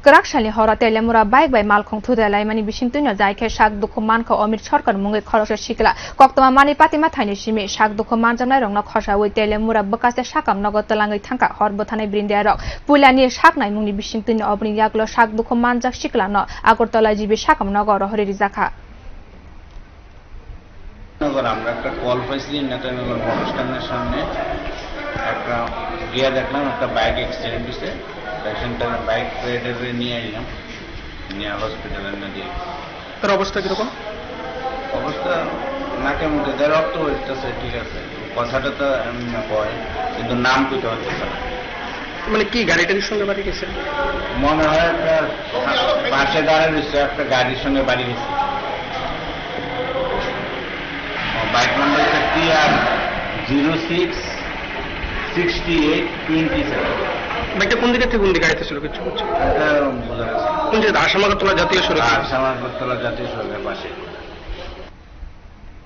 Kerakshali hora telemura baik bai malkhong thudalai mani bisingtunya jaike sak dokuman ko Omir Sarkar mungai khorose sikla koktoma mani patima thaini simi sak dokuman jamnai rongna khorsa oi telemura bakase sakam nago talangai thangka horbo thanai brindia rok pulani sak nai mungni bisingtunya obni yaklo sak dokuman jak sikla no agortala jibi sakam nago rohri rizakha নগর আমরা একটা call পাইছি নেতানগর অনুষ্ঠানের সামনে একটা গিয়া দেখলাম একটা bike accident হয়েছে পেশেন্টটা বাইক রাইডারে নিয়ে এলাম নিয়ে হসপিটালে না দিয়ে তার অবস্থা কিরকম অবস্থা নাকে মুখে দেয় রক্ত হইতেছে ঠিক আছে কথাটা তো এমনি কয় কিন্তু নাম কইতে হচ্ছে না মানে কি গাড়িটার সঙ্গে বাড়ি গেছে মনে হয় একটা পাশে দাঁড়ায় রয়েছে একটা গাড়ির সঙ্গে বাড়ি গেছে বাইক নাম্বার হচ্ছে TR066827 বাইকটা কোন দিকে থেকে কোন দিকে গাড়িতে ছিল কিছু বুঝছো এটা বোঝা গেছে কোন যে আসামাগরতলা জাতীয় সড়ক আসামাগরতলা জাতীয় সড়কের পাশে